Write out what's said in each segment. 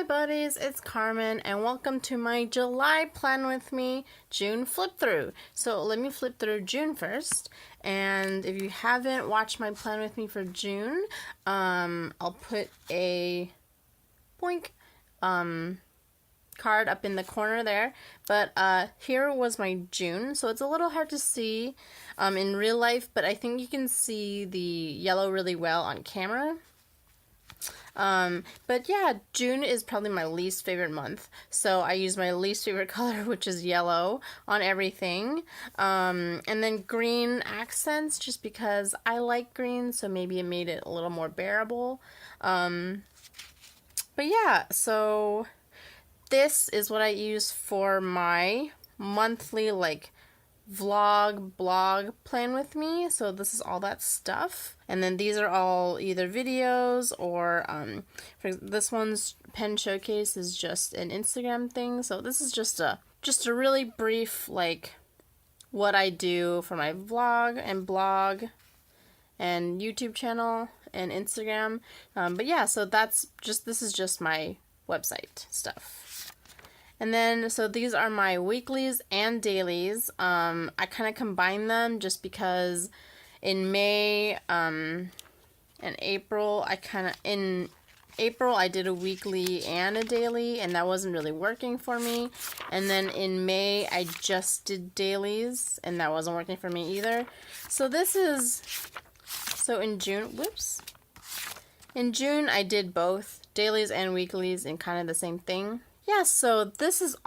buddies, it's Carmen and welcome to my July Plan With Me June flip through. So let me flip through June first, and if you haven't watched my Plan With Me for June, I'll put a boink card up in the corner there. But here was my June, so it's a little hard to see in real life, but I think you can see the yellow really well on camera. But yeah, June is probably my least favorite month, so I use my least favorite color, which is yellow, on everything, and then green accents, just because I like green, so maybe it made it a little more bearable. But yeah, so this is what I use for my monthly, like, blog Plan With Me. So this is all that stuff, and then these are all either videos or for this one's pen showcase is just an Instagram thing. So this is just a really brief, like, what I do for my vlog and blog and YouTube channel and Instagram. But yeah, so this is just my website stuff. And then, so these are my weeklies and dailies. I kind of combine them just because in May and April, in April I did a weekly and a daily, and that wasn't really working for me. And then in May, I just did dailies, and that wasn't working for me either. So in June, in June, I did both dailies and weeklies in kind of the same thing. Yeah, so this is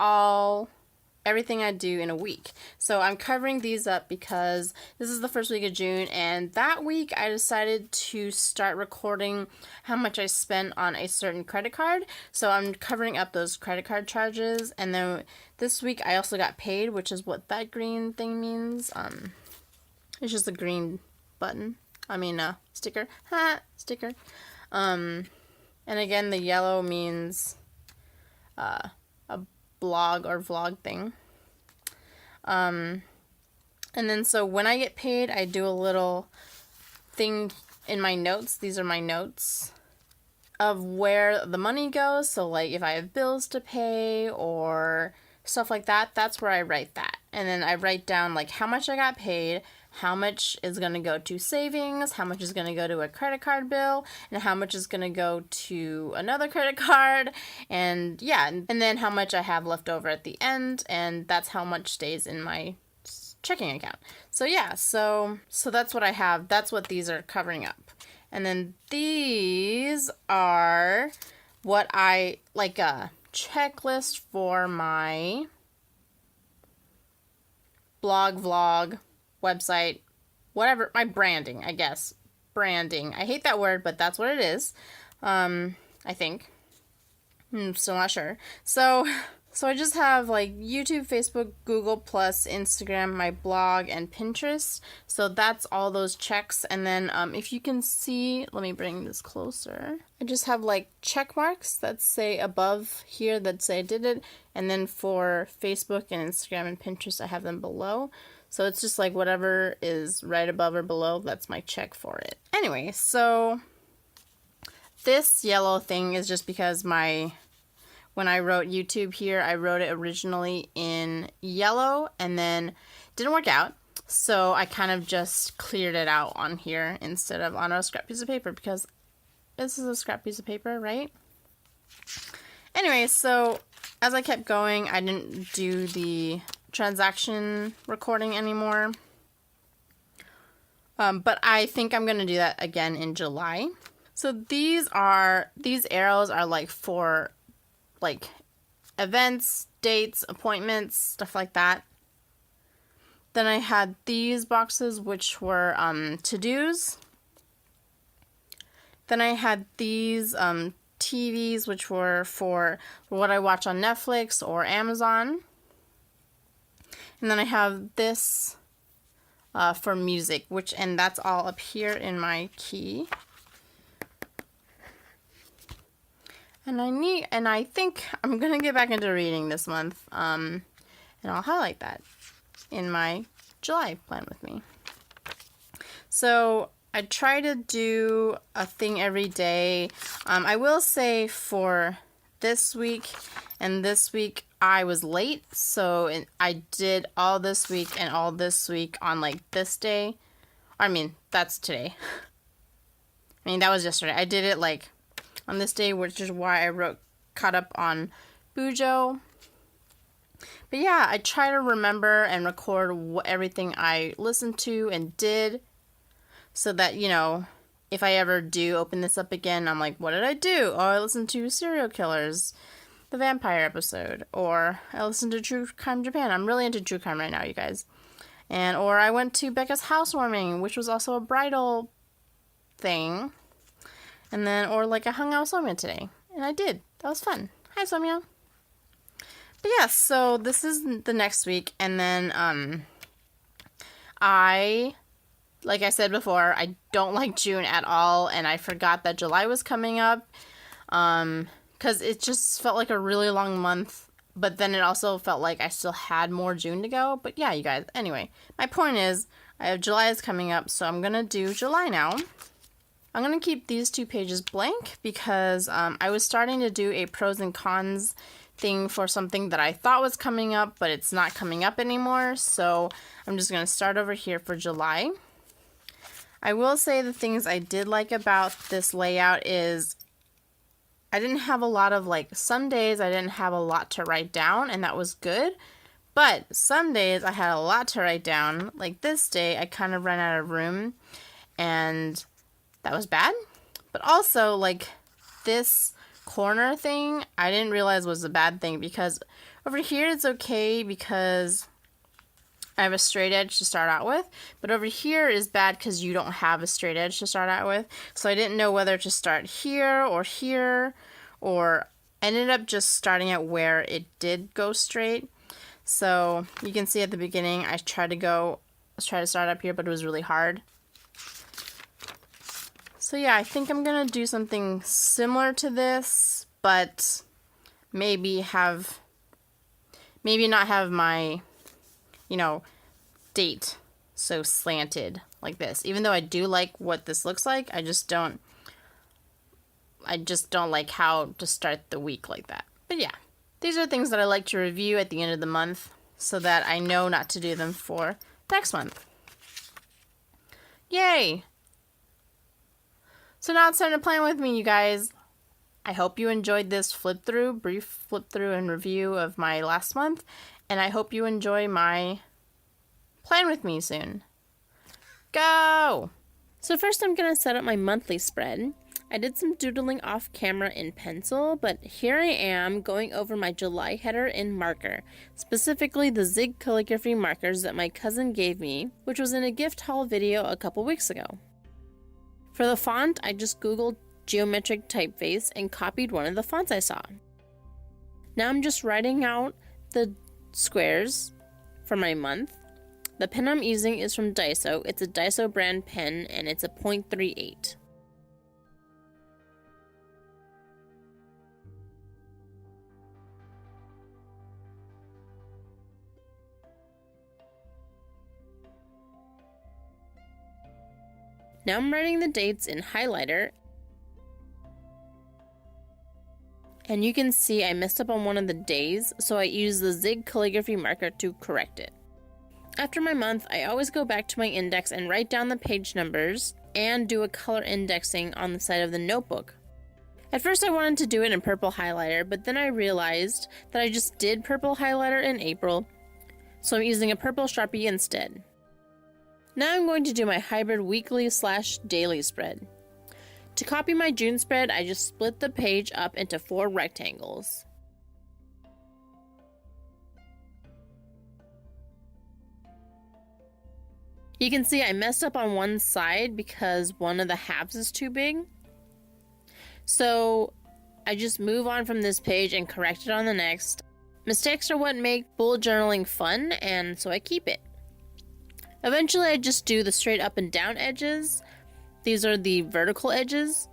everything I do in a week. So I'm covering these up because this is the first week of June, and that week I decided to start recording how much I spent on a certain credit card. So I'm covering up those credit card charges, and then this week I also got paid, which is what that green thing means. It's just a green button. Sticker. Sticker. And again, the yellow means a blog or vlog thing. And then so when I get paid, I do a little thing in my notes. These are my notes of where the money goes. So like if I have bills to pay or stuff like that, that's where I write that. And then I write down like how much I got paid, how much is going to go to savings, how much is going to go to a credit card bill, and how much is going to go to another credit card, and yeah, and then how much I have left over at the end, and that's how much stays in my checking account. So yeah, so that's what I have. That's what these are covering up. And then these are what I, like a checklist for my blog, vlog, website, whatever, my branding, I guess. Branding. I hate that word, but that's what it is. I think. I'm still not sure. So I just have like YouTube, Facebook, Google+, Instagram, my blog, and Pinterest. So that's all those checks. And then if you can see, let me bring this closer. I just have like check marks that say above here that say I did it. And then for Facebook and Instagram and Pinterest, I have them below. So it's just like whatever is right above or below, that's my check for it. Anyway, so this yellow thing is just because when I wrote YouTube here, I wrote it originally in yellow and then didn't work out. So I kind of just cleared it out on here instead of on a scrap piece of paper, because this is a scrap piece of paper, right? Anyway, so as I kept going, I didn't do the transaction recording anymore. But I think I'm going to do that again in July. So these arrows are like for like events, dates, appointments, stuff like that. Then I had these boxes, which were to-dos. Then I had these TVs, which were for what I watch on Netflix or Amazon. And then I have this for music, and that's all up here in my key. And I think I'm gonna get back into reading this month, and I'll highlight that in my July Plan With Me. So I try to do a thing every day. I will say for this week, and this week I was late, so I did all this week and all this week on like this day. I mean, that's today. I mean, that was yesterday. I did it like on this day, which is why I caught up on Bujo. But yeah, I try to remember and record everything I listened to and did, so that, you know, if I ever do open this up again, I'm like, what did I do? Oh, I listened to Serial Killers, the vampire episode, or I listened to True Crime Japan. I'm really into true crime right now, you guys. Or I went to Becca's housewarming, which was also a bridal thing. And then, or like I hung out with Soumya today. And I did. That was fun. Hi, Soumya. But yeah, so this is the next week. And then, like I said before, I don't like June at all. And I forgot that July was coming up. Because it just felt like a really long month. But then it also felt like I still had more June to go. But yeah, you guys. Anyway, my point is, I have July is coming up. So I'm going to do July now. I'm going to keep these 2 pages blank because I was starting to do a pros and cons thing for something that I thought was coming up, but it's not coming up anymore. So I'm just going to start over here for July. I will say the things I did like about this layout is I didn't have a lot of, like, some days I didn't have a lot to write down, and that was good. But some days I had a lot to write down. Like this day, I kind of ran out of room, and that was bad. But also, like, this corner thing, I didn't realize was a bad thing, because over here it's okay because I have a straight edge to start out with, but over here is bad because you don't have a straight edge to start out with. So I didn't know whether to start here, or I ended up just starting at where it did go straight. So you can see at the beginning, I tried to start up here, but it was really hard. So yeah, I think I'm going to do something similar to this, but maybe not have my, you know, date so slanted like this. Even though I do like what this looks like, I just don't like how to start the week like that. But yeah, these are things that I like to review at the end of the month so that I know not to do them for next month. Yay! So now it's time to plan with me, you guys. I hope you enjoyed this brief flip through and review of my last month, and I hope you enjoy my plan with me soon. Go! So first I'm going to set up my monthly spread. I did some doodling off camera in pencil, but here I am going over my July header in marker, specifically the Zig calligraphy markers that my cousin gave me, which was in a gift haul video a couple weeks ago. For the font, I just googled geometric typeface and copied one of the fonts I saw. Now I'm just writing out the squares for my month. The pen I'm using is from Daiso. It's a Daiso brand pen and it's a .38. Now I'm writing the dates in highlighter, and you can see I messed up on one of the days, so I used the Zig calligraphy marker to correct it. After my month, I always go back to my index and write down the page numbers and do a color indexing on the side of the notebook. At first I wanted to do it in purple highlighter, but then I realized that I just did purple highlighter in April, so I'm using a purple Sharpie instead. Now I'm going to do my hybrid weekly/daily spread. To copy my June spread, I just split the page up into 4 rectangles. You can see I messed up on one side because one of the halves is too big. So I just move on from this page and correct it on the next. Mistakes are what make bullet journaling fun, and so I keep it. Eventually I just do the straight up and down edges. These are the vertical edges.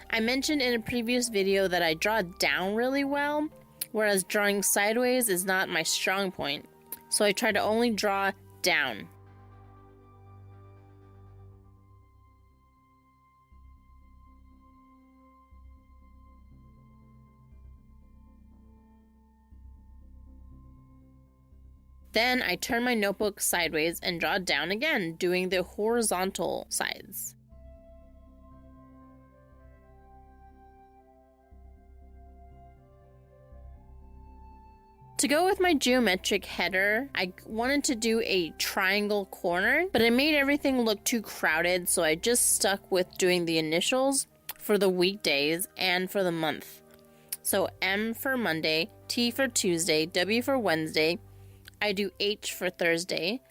I mentioned in a previous video that I draw down really well, whereas drawing sideways is not my strong point. So I try to only draw down. Then I turn my notebook sideways and draw down again, doing the horizontal sides. To go with my geometric header, I wanted to do a triangle corner, but it made everything look too crowded, so I just stuck with doing the initials for the weekdays and for the month. So M for Monday, T for Tuesday, W for Wednesday, I do H for Thursday,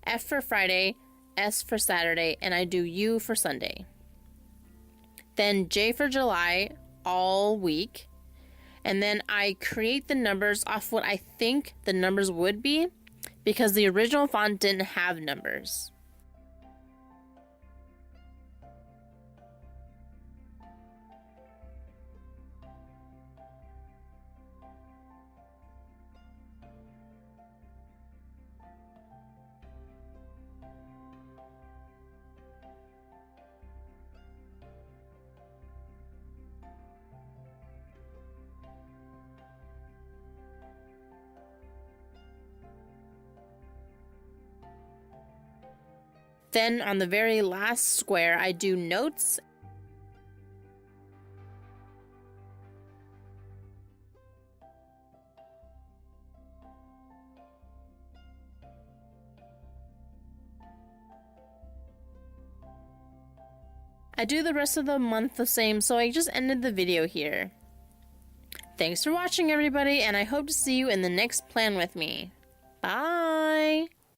F for Friday, S for Saturday, and I do U for Sunday. Then J for July all week. And then I create the numbers off what I think the numbers would be because the original font didn't have numbers. Then on the very last square, I do notes. I do the rest of the month the same, so I just ended the video here. Thanks for watching, everybody, and I hope to see you in the next plan with me. Bye!